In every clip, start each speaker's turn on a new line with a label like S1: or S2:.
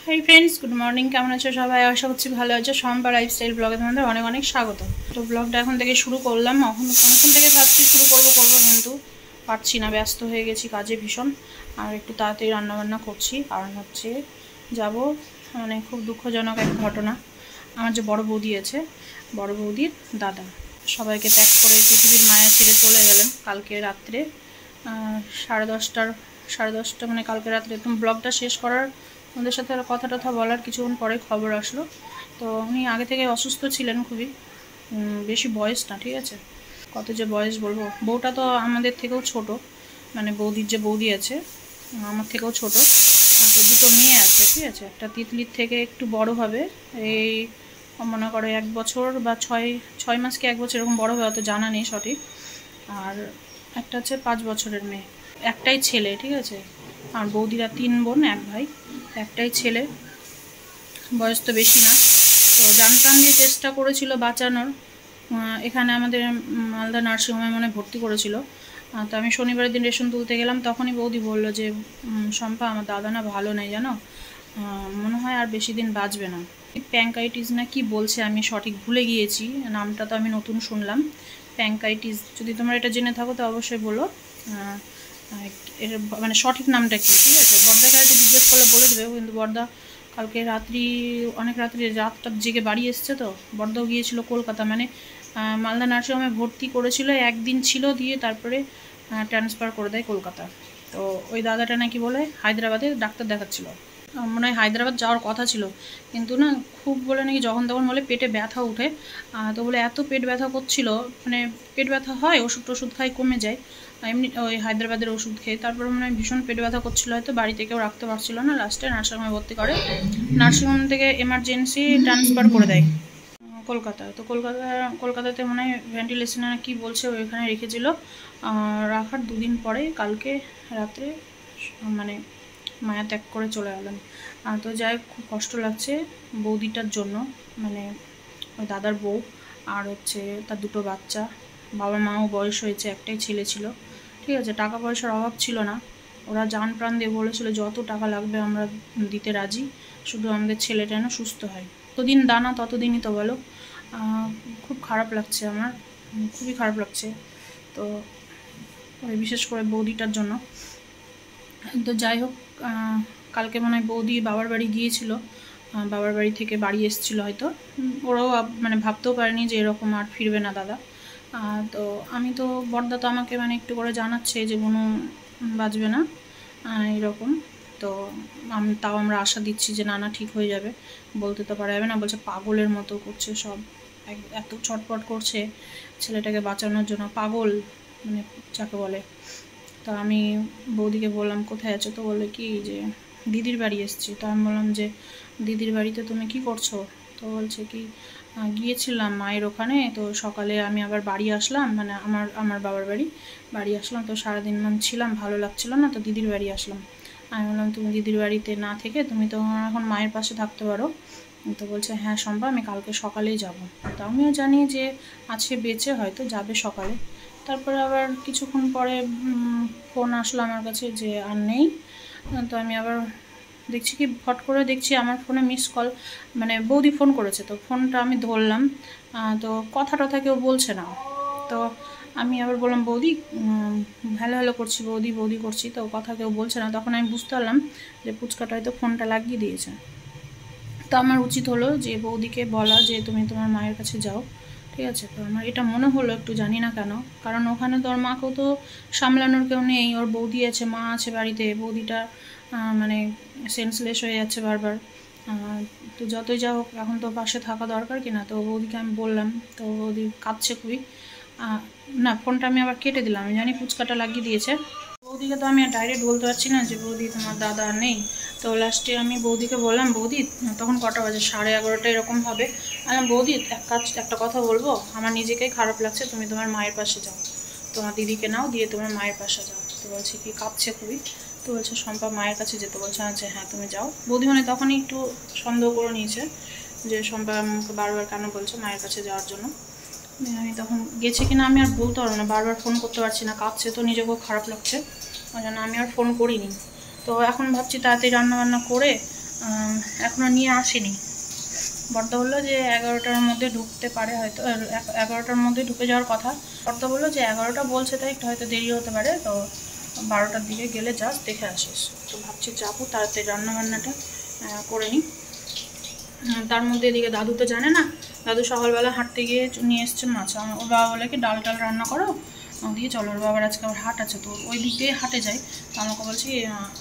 S1: Hi friends, good morning. কেমন আছো সবাই? আশা করছি ভালো আছো। শম্পা লাইফস্টাইল ব্লগে তোমাদের অনেক অনেক স্বাগত। তো ব্লগটা এখন থেকে শুরু করলাম। অনেকক্ষণ থেকে ভাবছি শুরু করবো কিন্তু পারছি না, ব্যস্ত হয়ে গেছি কাজে ভীষণ। আর একটু তাড়াতাড়ি রান্নাবান্না করছি, কারণ হচ্ছে যাব মানে খুব দুঃখজনক এক ঘটনা। আমার যে বড় বৌদি আছে, বড় বৌদির দাদা সবাইকে ত্যাগ করে পৃথিবীর মায়া ছেড়ে চলে গেলেন কালকে রাত্রে 10:30 মানে কালকে রাত্রে। একদম ব্লগটা শেষ করার ওদের সাথে কথা টথা বলার কিছুক্ষণ পরে খবর আসলো। তো উনি আগে থেকে অসুস্থ ছিলেন খুবই, বেশি বয়স না, ঠিক আছে। কত যে বয়স বলবো, বউটা তো আমাদের থেকেও ছোট, মানে বৌদির যে বৌদি আছে আমার থেকেও ছোট। তো দুটো মেয়ে আছে, ঠিক আছে। একটা তিতলির থেকে একটু বড় হবে, এই মনে করো 1 বছর বা 6 মাস কি 1 বছর এরকম বড় হবে, অত জানা নেই সঠিক। আর একটা হচ্ছে 5 বছরের মেয়ে, একটাই ছেলে, ঠিক আছে। আর বৌদিরা 3 বোন 1 ভাই, একটাই ছেলে, বয়স তো বেশি না। তো জান প্রাণ দিয়ে চেষ্টা করেছিল বাঁচানোর। এখানে আমাদের মালদা নার্সিংহোমে মনে ভর্তি করেছিল। তো আমি শনিবারের দিন রেশন তুলতে গেলাম, তখনই বৌদি বললো যে শম্পা, আমার দাদা না ভালো নেই জানো, মনে হয় আর বেশি দিন বাঁচবে না। প্যাঙ্কাইটিস না কি বলছে, আমি সঠিক ভুলে গিয়েছি, নামটা তো আমি নতুন শুনলাম। প্যাঙ্কাইটিস, যদি তোমরা এটা জেনে থাকো তো অবশ্যই বলো এর মানে সঠিক নামটা কি, ঠিক আছে। বর্দাকে হয়তো জিজ্ঞেস করলে বলে দেবে, কিন্তু বর্দা কালকে অনেক রাত্রি রাতটা জেগে বাড়ি এসছে। তো বর্দাও গিয়েছিল কলকাতা, মানে মালদা নার্সিংহোমে ভর্তি করেছিল, একদিন ছিল, দিয়ে তারপরে ট্রান্সফার করে দেয় কলকাতা। তো ওই দাদাটা নাকি বলে হায়দ্রাবাদে ডাক্তার দেখাচ্ছিল, মনে হয় হায়দ্রাবাদ যাওয়ার কথা ছিল, কিন্তু না খুব বলে নাকি যখন তখন বলে পেটে ব্যথা উঠে। তো বলে এত পেট ব্যথা করছিল, মানে পেট ব্যথা হয় ওষুধ খাই কমে যায়, এমনি ওই হায়দ্রাবাদের ওষুধ খেয়ে তারপরে মনে হয় ভীষণ পেট ব্যথা করছিল, হয়তো বাড়ি থেকেও রাখতে পারছিল না, লাস্টে নার্সিংহোমে ভর্তি করে, নার্সিংহোম থেকে এমার্জেন্সি ট্রান্সফার করে দেয় কলকাতায়। তো কলকাতাতে মনে হয় ভেন্টিলেশনে কি বলছে ওইখানে রেখেছিল। রাখার 2 দিন পরে কালকে রাত্রে মানে মায়া ত্যাগ করে চলে গেলেন। তো যাই, খুব কষ্ট লাগছে বৌদিটার জন্য, মানে ওই দাদার বউ আর হচ্ছে তার 2টো বাচ্চা। বাবা মাও বয়স হয়েছে, একটাই ছেলে ছিল, ঠিক আছে। টাকা পয়সার অভাব ছিল না, ওরা জান প্রাণ দিয়ে বলেছিল যত টাকা লাগবে আমরা দিতে রাজি, শুধু আমাদের ছেলেটা যেন সুস্থ হয়। যতদিন দানা ততদিনই তো বলো। খুব খারাপ লাগছে আমার, খুবই খারাপ লাগছে। তো বিশেষ করে বৌদিটার জন্য। তো যাই হোক, কালকে মনে হয় বৌদি বাবার বাড়ি গিয়েছিল, বাবার বাড়ি থেকে বাড়ি এসেছিলো হয়তো। ওরাও মানে ভাবতেও পারেনি যে এরকম আর ফিরবে না দাদা। তো আমি তো বড়দা তো আমাকে মানে একটু করে জানাচ্ছে যে বোনু বাঁচবে না এরকম। তো তাও আমরা আশা দিচ্ছি যে না না ঠিক হয়ে যাবে, বলতে তো পারা যাবে না। বলছে পাগলের মতো করছে সব, এত ছটপট করছে ছেলেটাকে বাঁচানোর জন্য, পাগল মানে যাকে বলে। তো আমি বৌদিকে বললাম কোথায় আছো, তো বলে কি যে দিদির বাড়ি এসছি। তো আমি বললাম যে দিদির বাড়িতে তুমি কি করছো? তো বলছে কি গিয়েছিলাম মায়ের ওখানে, তো সকালে আমি আবার বাড়ি আসলাম, মানে আমার বাবার বাড়ি আসলাম, তো সারাদিন ছিলাম, ভালো লাগছিল না, তো দিদির বাড়ি আসলাম। আমি বললাম তুমি দিদির বাড়িতে না থেকে তুমি তো এখন মায়ের পাশে থাকতে পারো। তো বলছে হ্যাঁ শম্পা, আমি কালকে সকালেই যাব। তো আমিও জানি যে আছে বেঁচে, হয়তো যাবে সকালে। তারপরে আবার কিছুক্ষণ পরে ফোন আসলো আমার কাছে যে আর নেই। তো আমি আবার দেখছি কি ফট করে দেখছি আমার ফোনে মিস কল, মানে বৌদি ফোন করেছে। তো ফোনটা আমি ধরলাম, তো কথা টথা কেউ বলছে না। তো আমি আবার বললাম বৌদি, হ্যালো হ্যালো করছি, বৌদি বৌদি করছি, তো কথা কেউ বলছে না। তখন আমি বুঝতে পারলাম যে পুচকাটা হয়তো ফোনটা লাগিয়ে দিয়েছে। তো আমার উচিত হলো যে বৌদিকে বলা যে তুমি তোমার মায়ের কাছে যাও, ঠিক আছে। তো আমার এটা মনে হলো একটু, জানি না কেন, কারণ ওখানে তো ওর মাকেও তো সামলানোর কেউ নেই, ওর বৌদি আছে, মা আছে বাড়িতে, বৌদিটা মানে সেন্সলেস হয়ে যাচ্ছে বারবার। তো যতই যা হোক এখন তো পাশে থাকা দরকার কিনা। তো বৌদিকে আমি বললাম, তো বৌদি কাঁদছে খুবই। না, ফোনটা আমি আবার কেটে দিলাম, আমি জানি ফুচকাটা লাগিয়ে দিয়েছে। বৌদিকে তো আমি আর ডাইরেক্ট বলতে পারছি না যে বৌদি তোমার দাদা নেই। তো লাস্টে আমি বৌদিকে বললাম বৌদি, তখন কটা বাজে 11:30 এরকম হবে। বৌদি একটা কথা বলবো, আমার নিজেকেই খারাপ লাগছে, তুমি তোমার মায়ের পাশে যাও, তোমার দিদিকে নাও, দিয়ে তোমার মায়ের পাশে যাও। তো বলছে কি কাঁদছে খুবই। তো বলছে শম্পা মায়ের কাছে যেতে বলছে। আচ্ছা হ্যাঁ তুমি যাও। বৌদি মানে তখনই একটু সন্দেহ করে নিয়েছে যে শম্পা আমাকে বারবার কেন বলছে মায়ের কাছে যাওয়ার জন্য। আমি তখন গেছে কিনা আমি আর বলতে পারবো না, বারবার ফোন করতে পারছি না, কাঁদছে তো নিজেকেও খারাপ লাগছে, ওই জন্য আমি আর ফোন করিনি। তো এখন ভাবছি তাড়াতাড়ি রান্নাবান্না করে এখনও নিয়ে আসেনি। বর্দ বললো যে 11টার মধ্যে ঢুকতে পারে, হয়তো 11টার মধ্যে ঢুকে যাওয়ার কথা। বর্দ বললো যে 11টা বলছে, তাই একটু হয়তো দেরি হতে পারে, তো 12টার দিকে গেলে জাস্ট দেখে আসিস। তো ভাবছি যাবো, তাড়াতাড়ি রান্নাবান্নাটা করে নিই। তার মধ্যে এদিকে দাদু তো জানে না, দাদু সকালবেলা হাঁটতে গিয়ে নিয়ে এসছে মাছ। ওর বাবা বলে কি ডাল টাল রান্না করো দিয়ে চলো, ওর বাবার আজকে আবার হাট আছে, তো ওই দিক দিয়ে হাটে যাই। তো আমাকে বলছি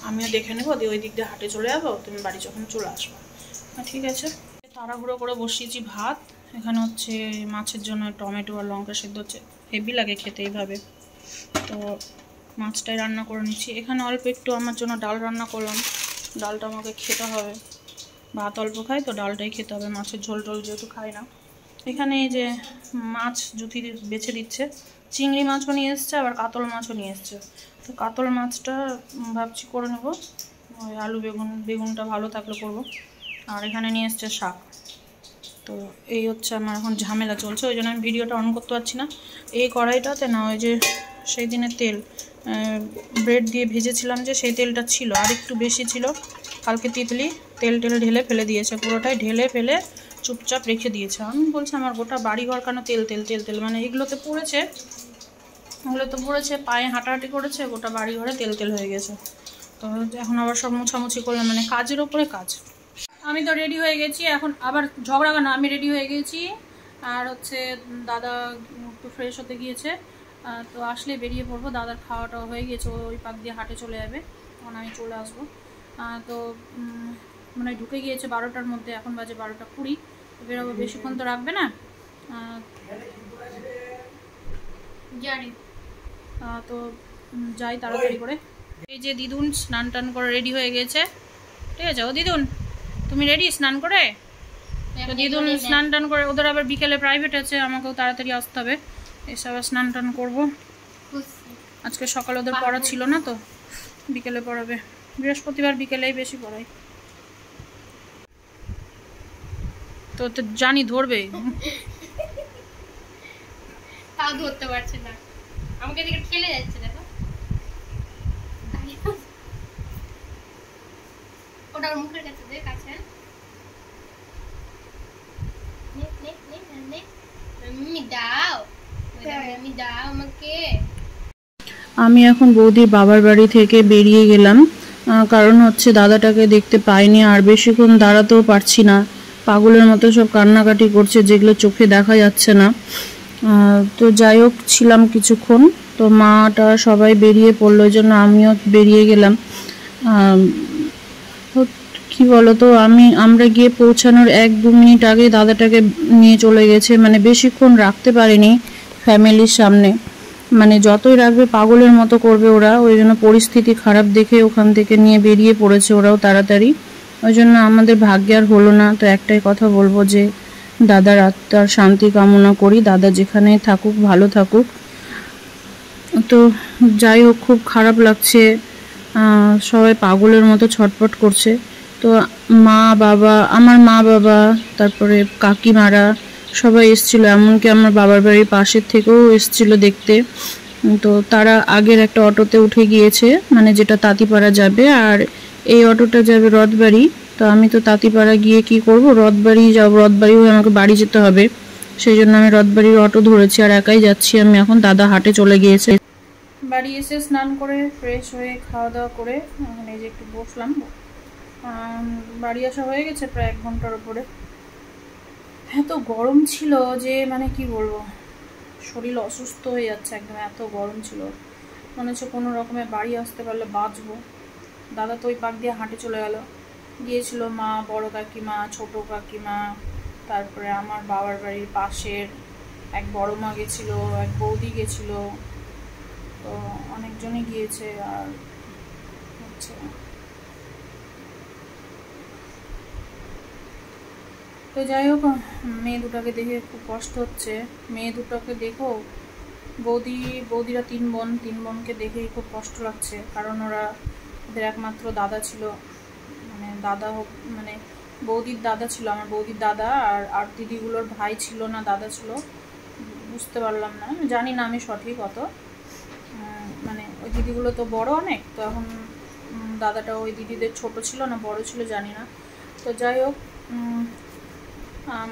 S1: আমিও দেখে নেবো, দিয়ে ওই দিক দিয়ে হাটে চলে যাবো, তুমি বাড়ি যখন চলে আসবো। ঠিক আছে। তাড়াহুড়ো করে বসিয়েছি ভাত। এখানে হচ্ছে মাছের জন্য টমেটো আর লঙ্কা সেদ্ধ হচ্ছে, হেভি লাগে খেতে এইভাবে। তো মাছটাই রান্না করে নিচ্ছি। এখানে অল্প একটু আমার জন্য ডাল রান্না করলাম, ডালটা আমাকে খেতে হবে, ভাত অল্প খাই তো ডালটাই খেতে হবে, মাছের ঝোল টোল যেহেতু খাই না। এখানে এই যে মাছ জুথি বেছে দিচ্ছে, চিংড়ি মাছও নিয়ে এসছে, আবার কাতল মাছও নিয়ে এসছে। তো কাতল মাছটা ভাবছি করে নেবো, ওই আলু বেগুনটা ভালো থাকলে করবো। আর এখানে নিয়ে এসছে শাক। তো এই হচ্ছে আমার এখন ঝামেলা চলছে, ওই জন্য আমি ভিডিওটা অন করতে পারছি না। এই কড়াইটাতে না ওই যে সেই দিনের তেল ব্রেড দিয়ে ভেজেছিলাম, যে সেই তেলটা ছিল, আর একটু বেশি ছিল। কালকে তিতলি তেল ঢেলে ফেলে দিয়েছে, পুরোটাই ঢেলে ফেলে চুপচাপ রেখে দিয়েছে। আমি বলছি আমার গোটা বাড়িঘর কেন তেল তেল তেল তেল, মানে এগুলোতে পড়েছে, পায়ে হাঁটাহাঁটি করেছে, গোটা বাড়িঘরে তেল তেল হয়ে গেছে। তো এখন আবার সব মোছামুছি করলাম, মানে কাজের ওপরে কাজ। আমি তো রেডি হয়ে গেছি, এখন আবার ঝগড়া কেন, আমি রেডি হয়ে গেছি। আর হচ্ছে দাদা একটু ফ্রেশ হতে গিয়েছে, তো আসলে বেরিয়ে পড়বো। দাদার খাওয়াটাও হয়ে গেছে, ওই পাক দিয়ে হাটে চলে যাবে, তখন আমি চলে আসবো। তো মানে ঢুকে গিয়েছে 12টার মধ্যে, এখন বাজে 12টা 20, বেরোবো, বেশিক্ষণ তো রাখবে না জানি। তো যাই তাড়াতাড়ি করে। এই যে দিদুন স্নান টান করে রেডি হয়ে গেছে, ঠিক আছে। ও দিদুন তুমি রেডি স্নান করে? তো দিদুন স্নান টান করে, ওদের আবার বিকেলে প্রাইভেট আছে, আমাকেও তাড়াতাড়ি আসতে হবে, এসে আবার স্নান টান করবো। আজকে সকালে ওদের পড়া ছিল না, তো বিকেলে পড়াবে, বৃহস্পতিবার বিকেলেই বেশি পড়াই। তো জানি ধরবে,
S2: তাও ধরতে পারছে না, আমাকে এদিকে ঠেলে যাচ্ছে। দেখো ওটা ওর মুখের কাছে দে, কাছে দাও আমাকে।
S1: আমি এখন বৌদির বাবার বাড়ি থেকে বেরিয়ে গেলাম, কারণ হচ্ছে দাদাটাকে দেখতে পাইনি, আর বেশিক্ষণ দাঁড়াতেও পারছি না, পাগলের মতো সব কান্নাকাটি করছে, যেগুলো চোখে দেখা যাচ্ছে না। তো যাই হোক ছিলাম কিছুক্ষণ, তো মাটা সবাই বেরিয়ে পড়লো, ওই জন্য আমিও বেরিয়ে গেলাম। কি বলতো, আমরা গিয়ে পৌঁছানোর 1-2 মিনিট আগে দাদাটাকে নিয়ে চলে গেছে, মানে বেশিক্ষণ রাখতে পারিনি ফ্যামিলির সামনে, মানে যতই রাখবে পাগলের মতো করবে ওরা, ওই জন্য পরিস্থিতি খারাপ দেখে ওখান থেকে নিয়ে বেরিয়ে পড়েছে ওরাও তাড়াতাড়ি, ওই জন্য আমাদের ভাগ্যে আর হলো না। তো একটাই কথা বলবো যে দাদার আত্মার শান্তি কামনা করি, দাদা যেখানেই থাকুক ভালো থাকুক। তো যাই হোক খুব খারাপ লাগছে, সবাই পাগলের মতো ছটফট করছে। তো আমার মা বাবা তারপরে কাকিমারা সবাই এসেছিলো, এমনকি আমার বাবার বাড়ির পাশের থেকেও এসেছিলো দেখতে। তো তারা আগের একটা অটোতে উঠে গিয়েছে, মানে যেটা তাঁতিপাড়া যাবে, আর এই অটোটা যাবে রথবাড়ি। তো আমি তো তাঁতিপাড়া গিয়ে কি করব, রথবাড়ি যাবো, রথবাড়ি হয়ে আমাকে বাড়ি যেতে হবে, সেই জন্য আমি রথবাড়ির অটো ধরেছি, আর একাই যাচ্ছি আমি এখন। দাদা হাটে চলে গিয়েছে। বাড়ি এসে স্নান করে ফ্রেশ হয়ে খাওয়া দাওয়া করে এখন এই যে একটু বসলাম। বাড়ি আসা হয়ে গেছে প্রায় 1 ঘন্টার উপরে। এত গরম ছিল যে মানে কি বলবো, শরীর অসুস্থ হয়ে যাচ্ছে একদম, এত গরম ছিল, মনে হচ্ছে কোনো রকমে বাড়ি আসতে পারলে বাঁচবো। দাদা তো ওই পাক দিয়ে হাঁটে চলে গিয়েছিল মা, বড় কাকিমা, ছোট কাকিমা, তারপরে আমার বাবার বাড়ির পাশের এক বড় মা গেছিলো, এক বৌদি গেছিলো, তো অনেকজনই গিয়েছে। আর হচ্ছে তো যাই হোক, মেয়ে দুটাকে দেখে খুব কষ্ট হচ্ছে। মেয়ে দুটোকে দেখো, বৌদিরা 3 বোনকে দেখেই খুব কষ্ট লাগছে, কারণ ওদের একমাত্র দাদা ছিল, মানে মানে বৌদির দাদা ছিল, আমার বৌদির দাদা, আর দিদিগুলোর ভাই ছিল না দাদা ছিল, বুঝতে পারলাম না, জানি না আমি সঠিক অত, মানে ওই দিদিগুলো তো বড় অনেক, তো এখন দাদাটা ওই দিদিদের ছোট ছিল না বড় ছিল জানি না। তো যাই হোক,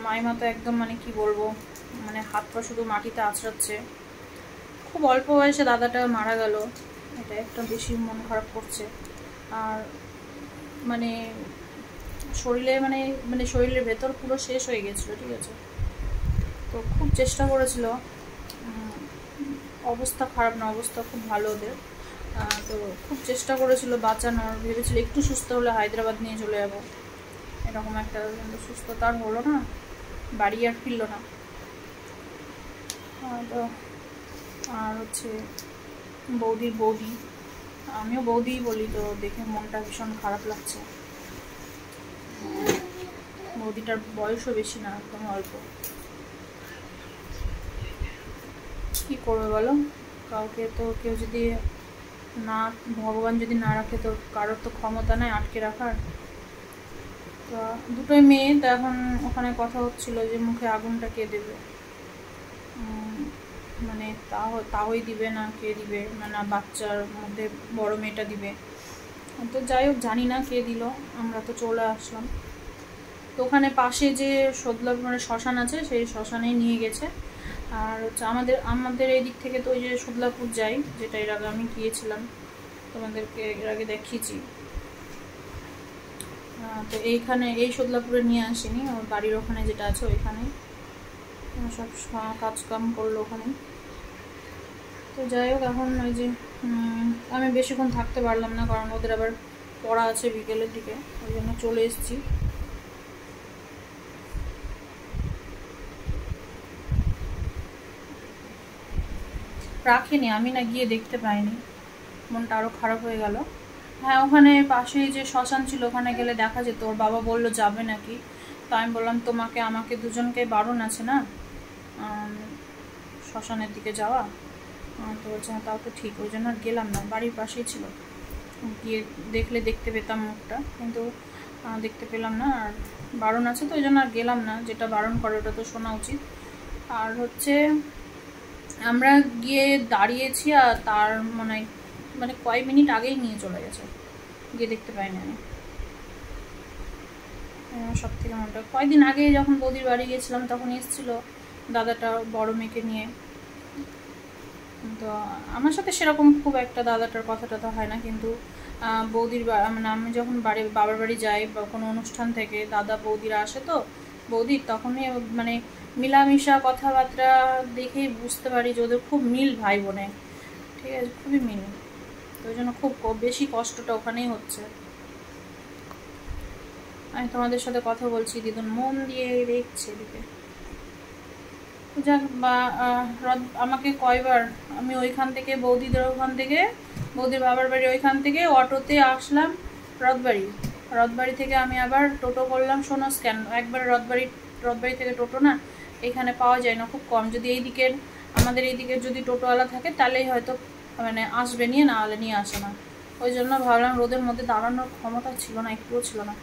S1: মাইমা তো একদম মানে কি বলবো, মানে হাত পা শুধু মাটিতে আছড়াচ্ছে। খুব অল্প বয়সে দাদাটা মারা গেল, এটা একটা বেশি মন খারাপ করছে। আর মানে শরীরে মানে মানে শরীরের ভেতর পুরো শেষ হয়ে গেছিলো, ঠিক আছে। তো খুব চেষ্টা করেছিল, অবস্থা খারাপ না, অবস্থা খুব ভালো ওদের। তো খুব চেষ্টা করেছিল বাঁচানোর, ভেবেছিল একটু সুস্থ হলে হায়দ্রাবাদ নিয়ে চলে যাবো, এরকম একটা, কিন্তু সুস্থতা আর হলো না, বাড়ি আর ফিরল না। তো আর হচ্ছে বৌদির বৌদি, আমিও বৌদিই বলি, তো দেখে মনটা ভীষণ খারাপ লাগছে। বৌদিটার বয়সও বেশি না, একদম অল্প। কি করবে বলো, কাউকে তো কেউ যদি না, ভগবান যদি না রাখে তো কারোর তো ক্ষমতা নেই আটকে রাখার। তো দুটোই মেয়ে, তো এখন ওখানে কথা হচ্ছিল যে মুখে আগুনটা কে দেবে, মানে তাওই দিবে না কে দিবে, মানে বাচ্চার মধ্যে বড় মেয়েটা দিবে। তো যাই হোক, জানি না কে দিল, আমরা তো চলে আসলাম। তো ওখানে পাশে যে সদলা মানে শ্মশান আছে, সেই শ্মশানেই নিয়ে গেছে। আর হচ্ছে আমাদের এই দিক থেকে তো ওই যে সদলাপুর যাই, যেটা এর আগে আমি গিয়েছিলাম, তোমাদেরকে এর আগে দেখিয়েছি। তো এইখানে এই সদলাপুরে নিয়ে আসিনি, আমার বাড়ির ওখানে যেটা আছে ওইখানে সব কাজকাম করলো ওখানে। তো যাই হোক, এখন ওই যে আমি বেশিক্ষণ থাকতে পারলাম না, কারণ ওদের আবার পড়া আছে বিকেলের দিকে, ওই জন্য চলে এসেছি। রাখিনি আমি, না গিয়ে দেখতে পাইনি, মনটা আরও খারাপ হয়ে গেল। হ্যাঁ, ওখানে পাশেই যে শ্মশান ছিল ওখানে গেলে দেখা যেত, ওর বাবা বললো যাবে নাকি। তো আমি বললাম আমাকে দুজনকে বারণ আছে না শ্মশানের দিকে যাওয়া। তো বলছে হ্যাঁ তাও তো ঠিক, ওই জন্য আর গেলাম না, বাড়ির পাশেই ছিল, গিয়ে দেখলে দেখতে পেতাম মুখটা, কিন্তু দেখতে পেলাম না, আর বারণ আছে তো ওই জন্য আর গেলাম না, যেটা বারণ করে ওটা তো শোনা উচিত। আর হচ্ছে আমরা গিয়ে দাঁড়িয়েছি, আর তার মানে কয়েক মিনিট আগেই নিয়ে চলে গেছে, গিয়ে দেখতে পাইনি আমি। সব থেকে মনটা, কয়েকদিন আগে যখন বৌদির বাড়ি গিয়েছিলাম তখন এসেছিল দাদাটা বড় মেয়েকে নিয়ে। তো আমার সাথে সেরকম খুব একটা দাদাটার কথা টথা হয় না, কিন্তু বৌদির মানে আমি যখন বাবার বাড়ি যাই বা কোনো অনুষ্ঠান থেকে দাদা বৌদিরা আসে, তো বৌদির তখনই মানে মিলামিশা কথাবার্তা দেখেই বুঝতে পারি যে ওদের খুব মিল ভাই বোনে, ঠিক আছে, খুবই মিল। তো ওই জন্য খুব বেশি কষ্টটা ওখানেই হচ্ছে। আমি তোমাদের সাথে কথা বলছি, দিদুন মন দিয়ে দেখছে এদিকে। যাক, বা আমাকে কয়বার আমি ওইখান থেকে বৌদিদের ওখান থেকে, বৌদির বাবার বাড়ি ওইখান থেকে অটোতে আসলাম রথবাড়ি থেকে আমি আবার টোটো করলাম সোনো স্ক্যান। একবার রথবাড়ি থেকে টোটো না এখানে পাওয়া যায় না, খুব কম। যদি আমাদের এই দিকের যদি টোটোওয়ালা থাকে তাহলেই হয়তো মানে আসবে নিয়ে, না হলে নিয়ে আসে না। ওই জন্য ভাবলাম, রোদের মধ্যে দাঁড়ানোর ক্ষমতা ছিল না, একটুও ছিল না।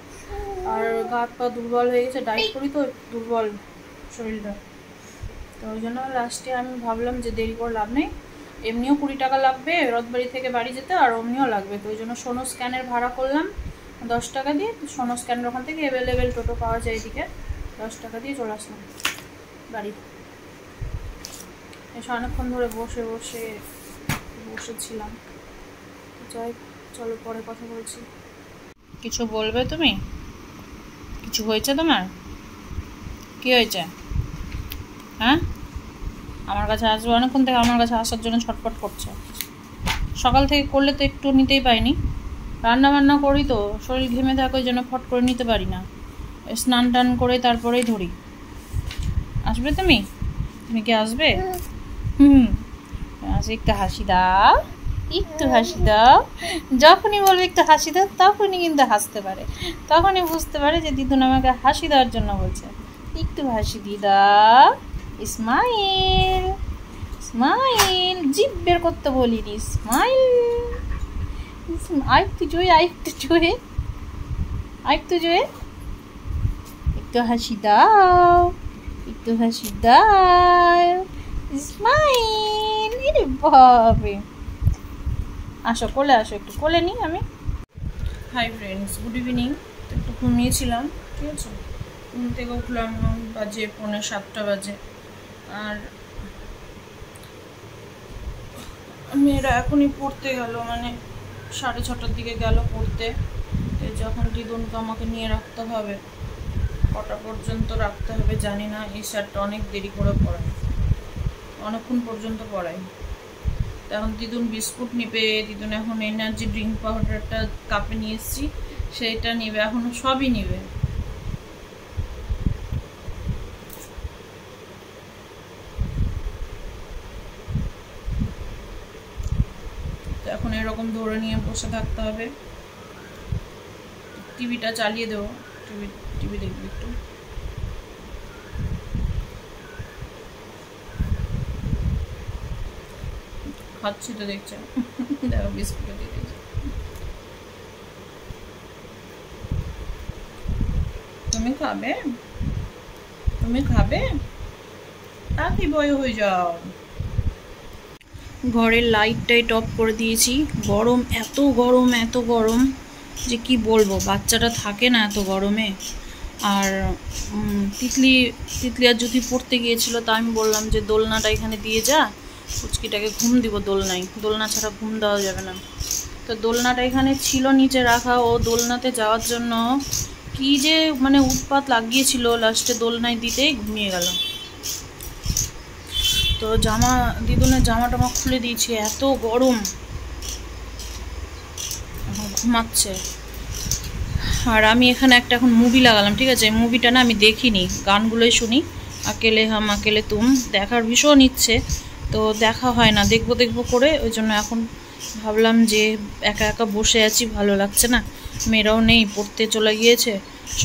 S1: আর গা হাত পা দুর্বল হয়ে গেছে, ডায়েট করি তো, দুর্বল শরীরটা। তো ওই জন্য লাস্টে আমি ভাবলাম যে দেরি করে লাভ নেই, এমনিও 20 টাকা লাগবে রথবাড়ি থেকে বাড়ি যেতে, আর অমনিও লাগবে। তো ওই জন্য সোনো স্ক্যানের ভাড়া করলাম 10 টাকা দিয়ে। সোনো স্ক্যানের ওখান থেকে অ্যাভেলেবেল টোটো পাওয়া যায় এদিকে, 10 টাকা দিয়ে চলে আসলাম বাড়ি। এসে অনেকক্ষণ ধরে বসেছিলাম। যাই, চলো পরে কথা বলছি। কিছু বলবে তুমি? কিছু হয়েছে তোমার? কি হয়েছে? হ্যাঁ, আমার কাছে আসবে, অনেকক্ষণ থেকে আমার কাছে আসার জন্য ছটফট করছে। সকাল থেকে করলে তো একটু নিতেই পাইনি, রান্না বান্না করি তো শরীর ঘেমে থাকে, ওই জন্য ফট করে নিতে পারি না, স্নান টান করে তারপরেই ধরি। আসবে তুমি? তুমি কি আসবে? একটু হাসি দাও, একটু হাসি দাও। যখনই বলবে একটু হাসি দাও, তখনই কিন্তু হাসতে পারে, তখনই বুঝতে পারে যে দিদুন আমাকে হাসি দেওয়ার জন্য বলছে। একটু হাসি দিয়ে দাও, স্মাইল স্মাইল, জিভ বের করতে বলিনি, স্মাইল। আরেকটু জোরে, একটু হাসি দাও, একটু হাসি দাও, স্মাইল। রে বাবা, আসো কোলে আসো, একটু কোলে নিই আমি। Hi friends, good evening. একটু ঘুমিয়েছিলাম, ঠিক আছে। ঘুম থেকে উঠলাম বাজে 6:45 বাজে। আর মেয়েরা এখনই পড়তে গেল, মানে 6:30টার দিকে গেল পড়তে। যখন দিদুনকে আমাকে নিয়ে রাখতে হবে, কটা পর্যন্ত রাখতে হবে জানি না। এই স্যারটা অনেক দেরি করে পড়ায়, অনেকক্ষণ পর্যন্ত পড়ায়। এখন দিদুন বিস্কুট নিবে, দিদুন এখন এনার্জি ড্রিঙ্ক পাউডারটা কাপে নিয়ে এসেছি, সেইটা নিবে, এখন সবই নিবে। এখন এরকম ধরে নিয়ে বসে থাকতে হবে। টিভিটা চালিয়ে দেবো, টিভি দেখবি একটু। খাচ্ছি তো দেখছে, দেখো বিস্কুট দিয়ে দিয়েছে। তুমি খাবে, তুমি খাবে, তাকি বয় হয়ে যাও। ঘরের লাইটটাই অফ করে দিয়েছি। গরম, এত গরম, এত গরম যে কি বলবো। বাচ্চাটা থাকে না এত গরমে। আর তিতলি আর যদি পড়তে গিয়েছিল, তা আমি বললাম যে দোলনাটা এখানে দিয়ে যা, পুচকিটাকে ঘুম দিব দোলনায়, দোলনা ছাড়া ঘুম দেওয়া যাবে না। তো দোলনাটা এখানে ছিল নিচে রাখা, ও দোলনাতে যাওয়ার জন্য কি যে মানে উৎপাত লাগিয়েছিল, লাস্টে দোলনায় দিতেই ঘুমিয়ে গেল। তো দিদুনের জামা টামা খুলে দিয়েছি, এত গরম, এখন ঘুমাচ্ছে। আর আমি এখানে এখন মুভি লাগালাম, ঠিক আছে। মুভিটা না আমি দেখিনি, গানগুলোই শুনি। আকেলে হাম আকেলে তুম দেখার ভীষণ ইচ্ছে, তো দেখা হয় না, দেখবো করে। ওই জন্য এখন ভাবলাম যে একা একা বসে আছি, ভালো লাগছে না। মেয়েরাও নেই, পড়তে চলে গিয়েছে।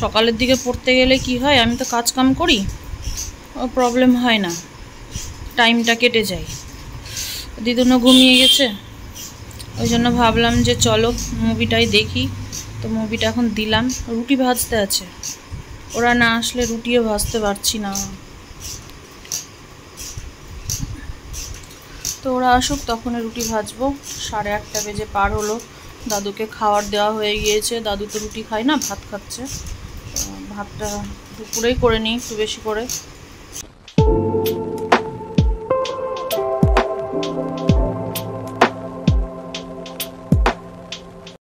S1: সকালের দিকে পড়তে গেলে কি হয়, আমি তো কাজ কাম করি, ও প্রবলেম হয় না, টাইমটা কেটে যায়। দিদুনও ঘুমিয়ে গেছে, ওই জন্য ভাবলাম যে চলো মুভিটাই দেখি। তো মুভিটা এখন দিলাম। রুটি ভাজতে আছে, ওরা না আসলে রুটিও ভাজতে পারছি না। তো ওরা আসুক, তখন রুটি ভাজবো। 8:30 বেজে পার হলো। দাদুকে খাওয়ার দেওয়া হয়ে গিয়েছে। দাদু তো রুটি খায় না, ভাত খাচ্ছে। ভাতটা দুপুরেই করে নিই একটু বেশি করে।